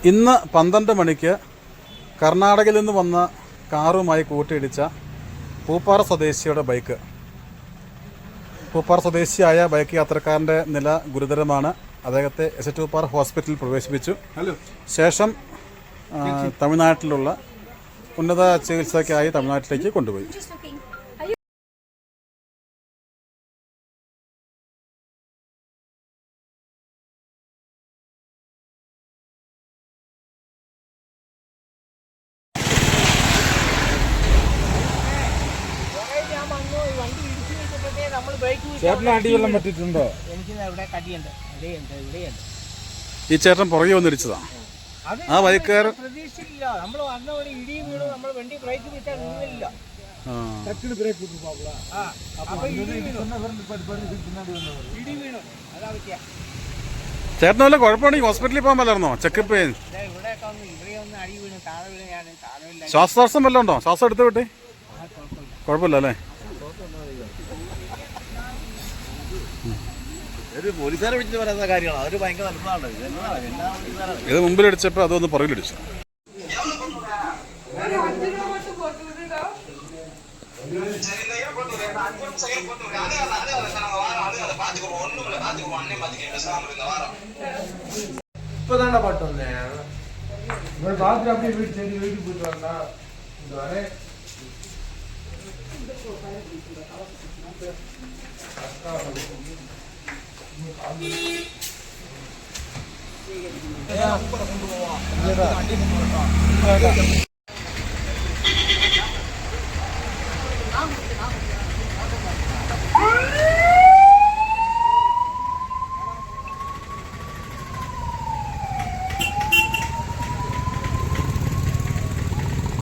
ഇന്ന് 12 മണിക്ക് കർണാടകയിൽ നിന്ന് വന്ന കാറുമായി കൂട്ടിയിടിച്ച പൂപ്പാറ സ്വദേശിയുടെ ബൈക്ക്. പൂപ്പാറ സ്വദേശിയായ ബൈക്ക് യാത്രക്കാരൻ്റെ നില ഗുരുതരമാണ്. അദ്ദേഹത്തെ പൂപ്പാറ ഹോസ്പിറ്റലിൽ പ്രവേശിപ്പിച്ചു. ശേഷം തമിഴ്നാട്ടിലുള്ള ഉന്നത ചികിത്സയ്ക്കായി തമിഴ്നാട്ടിലേക്ക് കൊണ്ടുപോയി. ചേട്ടന് അടിവെള്ളം പറ്റിയിട്ടുണ്ടോ? ഈ ചേട്ടൻ പുറകെ വന്നിടിച്ചതാ. ആ ബൈക്കുകാരൻ പ്രതീക്ഷിച്ചില്ല. നമ്മൾ വന്ന ഒരു ഇടി വീണു. നമ്മൾ വണ്ടി ബ്രേക്ക് വിട്ടാൽ നിന്നില്ല. ഇടി വീണു. അതാ പറ്റിയ. ചേട്ടന് വല്ല കുഴപ്പമുണ്ടെങ്കിൽ ഹോസ്പിറ്റലിൽ പോകാൻ പറ്റായിരുന്നോ? ചെക്കപ്പ് ചെയ്യാൻ. ഇവിടെയൊക്കെ ഒന്ന് ഇവിടെ ഒന്ന് അടി വീണു. താഴെ വീണ് ഞാൻ താഴെ. ശ്വാസതടസ്സം വല്ലതും ഉണ്ടോ? ശ്വാസം എടുത്ത് വിട്ടേ. കുഴപ്പമില്ല അല്ലേ? പോലീസുകാരെ വിളിച്ചിട്ട് പറയുന്ന കാര്യമാണ്. അവർ ഭയങ്കര അത്ഭുതമാണ്. ഇത് മുമ്പിലടിച്ചപ്പോൾ അതൊന്ന് പുറകിലടിച്ചു. இப்பதான பாட்டு வந்தேன். ராத்திரி அப்படியே வீட்டுக்கு போயிட்டு வரா. இந்த